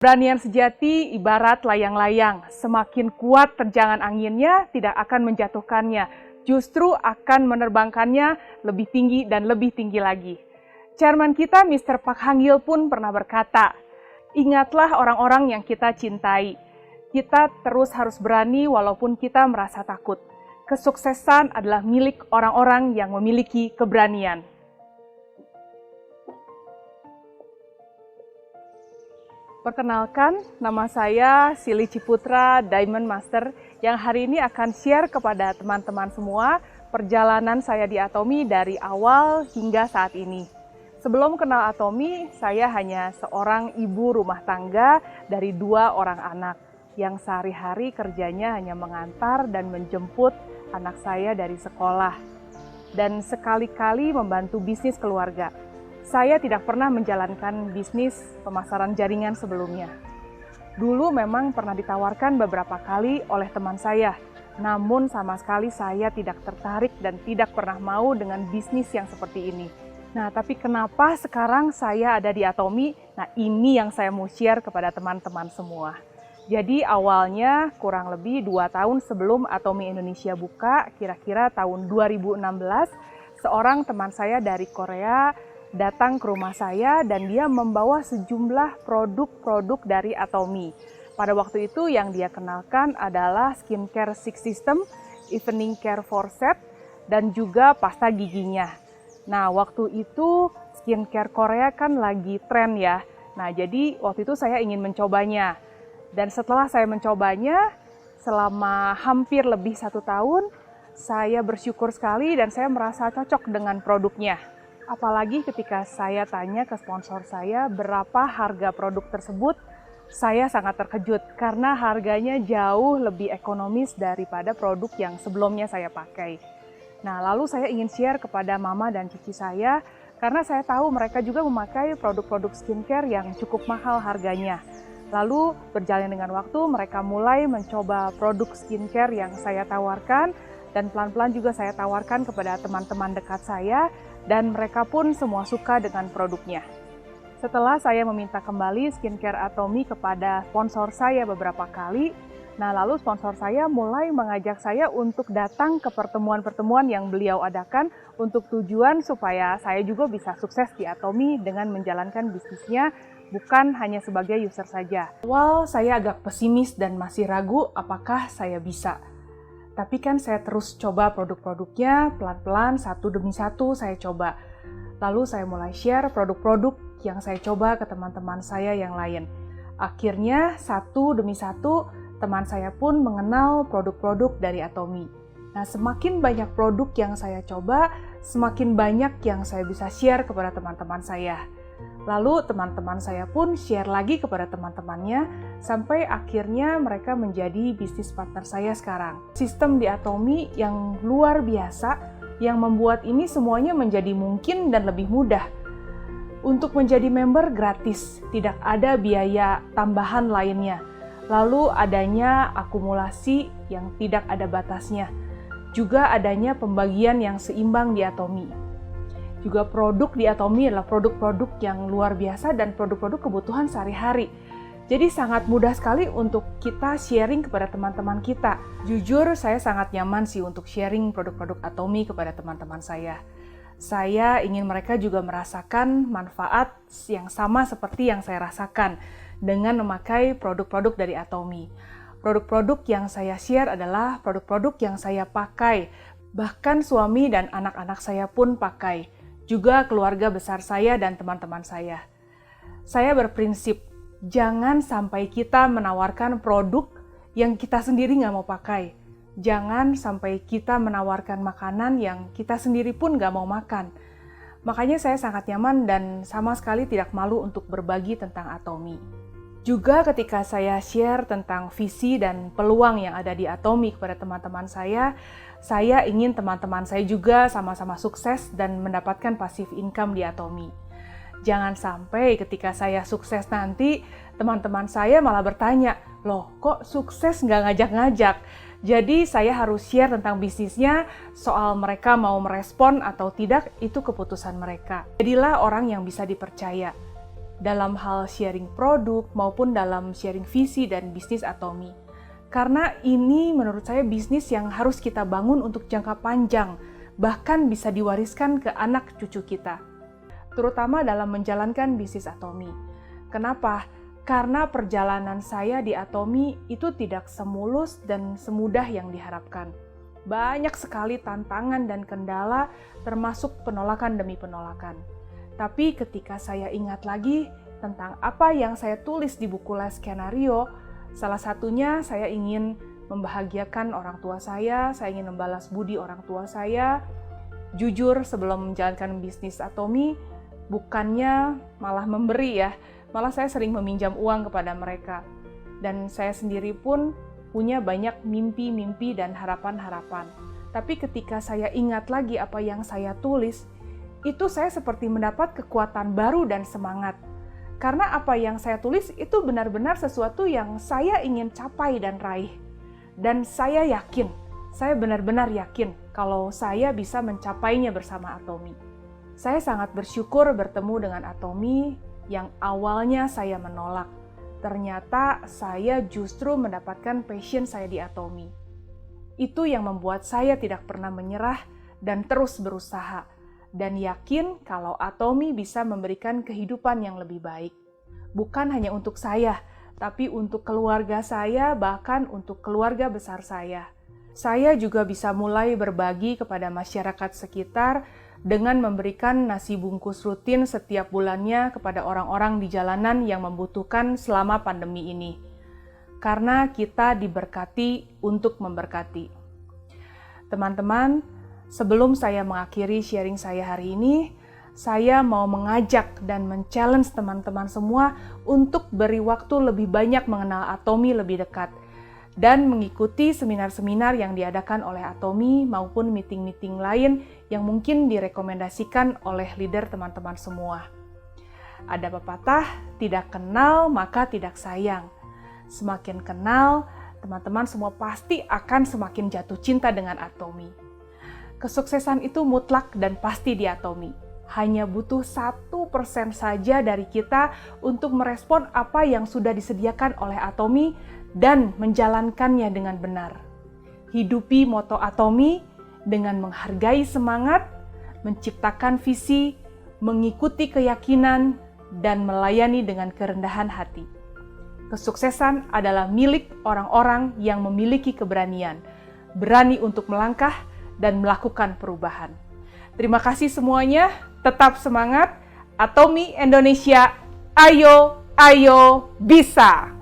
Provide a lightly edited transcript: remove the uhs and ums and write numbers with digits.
Keberanian sejati ibarat layang-layang, semakin kuat terjangan anginnya tidak akan menjatuhkannya, justru akan menerbangkannya lebih tinggi dan lebih tinggi lagi. Chairman kita Mr. Park Hang-il pun pernah berkata, ingatlah orang-orang yang kita cintai. Kita terus harus berani walaupun kita merasa takut. Kesuksesan adalah milik orang-orang yang memiliki keberanian. Perkenalkan, nama saya Silly Ciputra, Diamond Master, yang hari ini akan share kepada teman-teman semua perjalanan saya di Atomy dari awal hingga saat ini. Sebelum kenal Atomy, saya hanya seorang ibu rumah tangga dari 2 orang anak, yang sehari-hari kerjanya hanya mengantar dan menjemput anak saya dari sekolah, dan sekali-kali membantu bisnis keluarga. Saya tidak pernah menjalankan bisnis pemasaran jaringan sebelumnya. Dulu memang pernah ditawarkan beberapa kali oleh teman saya, namun sama sekali saya tidak tertarik dan tidak pernah mau dengan bisnis yang seperti ini. Nah, tapi kenapa sekarang saya ada di Atomy? Nah, ini yang saya mau share kepada teman-teman semua. Jadi awalnya kurang lebih 2 tahun sebelum Atomy Indonesia buka, kira-kira tahun 2016, seorang teman saya dari Korea datang ke rumah saya dan dia membawa sejumlah produk-produk dari Atomy. Pada waktu itu yang dia kenalkan adalah skincare 6 system, evening care 4 set, dan juga pasta giginya. Nah, waktu itu skincare Korea kan lagi tren ya. Nah, jadi waktu itu saya ingin mencobanya. Dan setelah saya mencobanya, selama hampir lebih 1 tahun, saya bersyukur sekali dan saya merasa cocok dengan produknya. Apalagi ketika saya tanya ke sponsor saya berapa harga produk tersebut, saya sangat terkejut karena harganya jauh lebih ekonomis daripada produk yang sebelumnya saya pakai. Nah, lalu saya ingin share kepada mama dan cici saya karena saya tahu mereka juga memakai produk-produk skincare yang cukup mahal harganya. Lalu berjalan dengan waktu mereka mulai mencoba produk skincare yang saya tawarkan dan pelan-pelan juga saya tawarkan kepada teman-teman dekat saya. Dan mereka pun semua suka dengan produknya. Setelah saya meminta kembali skincare Atomy kepada sponsor saya beberapa kali, nah lalu sponsor saya mulai mengajak saya untuk datang ke pertemuan-pertemuan yang beliau adakan untuk tujuan supaya saya juga bisa sukses di Atomy dengan menjalankan bisnisnya, bukan hanya sebagai user saja. Awal saya agak pesimis dan masih ragu apakah saya bisa. Tapi kan saya terus coba produk-produknya, pelan-pelan satu demi satu saya coba. Lalu saya mulai share produk-produk yang saya coba ke teman-teman saya yang lain. Akhirnya satu demi satu teman saya pun mengenal produk-produk dari Atomy. Nah, semakin banyak produk yang saya coba, semakin banyak yang saya bisa share kepada teman-teman saya. Lalu teman-teman saya pun share lagi kepada teman-temannya sampai akhirnya mereka menjadi bisnis partner saya sekarang. Sistem di Atomy yang luar biasa yang membuat ini semuanya menjadi mungkin dan lebih mudah. Untuk menjadi member gratis, tidak ada biaya tambahan lainnya. Lalu adanya akumulasi yang tidak ada batasnya. Juga adanya pembagian yang seimbang di Atomy. Juga produk di Atomy adalah produk-produk yang luar biasa dan produk-produk kebutuhan sehari-hari. Jadi sangat mudah sekali untuk kita sharing kepada teman-teman kita. Jujur, saya sangat nyaman sih untuk sharing produk-produk Atomy kepada teman-teman saya. Saya ingin mereka juga merasakan manfaat yang sama seperti yang saya rasakan dengan memakai produk-produk dari Atomy. Produk-produk yang saya share adalah produk-produk yang saya pakai. Bahkan suami dan anak-anak saya pun pakai. Juga keluarga besar saya dan teman-teman saya. Saya berprinsip, jangan sampai kita menawarkan produk yang kita sendiri nggak mau pakai. Jangan sampai kita menawarkan makanan yang kita sendiri pun nggak mau makan. Makanya saya sangat nyaman dan sama sekali tidak malu untuk berbagi tentang Atomy. Juga ketika saya share tentang visi dan peluang yang ada di Atomy kepada teman-teman saya ingin teman-teman saya juga sama-sama sukses dan mendapatkan passive income di Atomy. Jangan sampai ketika saya sukses nanti, teman-teman saya malah bertanya, loh kok sukses nggak ngajak-ngajak? Jadi saya harus share tentang bisnisnya, soal mereka mau merespon atau tidak, itu keputusan mereka. Jadilah orang yang bisa dipercaya. dalam hal sharing produk maupun dalam sharing visi dan bisnis Atomi. Karena ini menurut saya bisnis yang harus kita bangun untuk jangka panjang, bahkan bisa diwariskan ke anak cucu kita. Terutama dalam menjalankan bisnis Atomi. Kenapa? Karena perjalanan saya di Atomi itu tidak semulus dan semudah yang diharapkan. Banyak sekali tantangan dan kendala, termasuk penolakan demi penolakan. Tapi ketika saya ingat lagi tentang apa yang saya tulis di buku Les Skenario, salah satunya saya ingin membahagiakan orang tua saya ingin membalas budi orang tua saya. Jujur, sebelum menjalankan bisnis Atomi, bukannya malah memberi ya, malah saya sering meminjam uang kepada mereka. Dan saya sendiri pun punya banyak mimpi-mimpi dan harapan-harapan. Tapi ketika saya ingat lagi apa yang saya tulis, itu saya seperti mendapat kekuatan baru dan semangat. Karena apa yang saya tulis itu benar-benar sesuatu yang saya ingin capai dan raih. Dan saya yakin, saya benar-benar yakin kalau saya bisa mencapainya bersama Atomi. Saya sangat bersyukur bertemu dengan Atomi yang awalnya saya menolak. Ternyata saya justru mendapatkan passion saya di Atomi. Itu yang membuat saya tidak pernah menyerah dan terus berusaha. Dan yakin kalau Atomi bisa memberikan kehidupan yang lebih baik. Bukan hanya untuk saya, tapi untuk keluarga saya, bahkan untuk keluarga besar saya. Saya juga bisa mulai berbagi kepada masyarakat sekitar dengan memberikan nasi bungkus rutin setiap bulannya kepada orang-orang di jalanan yang membutuhkan selama pandemi ini. Karena kita diberkati untuk memberkati. Teman-teman, sebelum saya mengakhiri sharing saya hari ini, saya mau mengajak dan men-challenge teman-teman semua untuk beri waktu lebih banyak mengenal Atomi lebih dekat dan mengikuti seminar-seminar yang diadakan oleh Atomi maupun meeting-meeting lain yang mungkin direkomendasikan oleh leader teman-teman semua. Ada pepatah, tidak kenal maka tidak sayang. Semakin kenal, teman-teman semua pasti akan semakin jatuh cinta dengan Atomi. Kesuksesan itu mutlak dan pasti di Atomi. Hanya butuh 1% saja dari kita untuk merespon apa yang sudah disediakan oleh Atomi dan menjalankannya dengan benar. Hidupi moto Atomi dengan menghargai semangat, menciptakan visi, mengikuti keyakinan, dan melayani dengan kerendahan hati. Kesuksesan adalah milik orang-orang yang memiliki keberanian, berani untuk melangkah dan melakukan perubahan. Terima kasih semuanya, tetap semangat. Atomi Indonesia, ayo, ayo, bisa!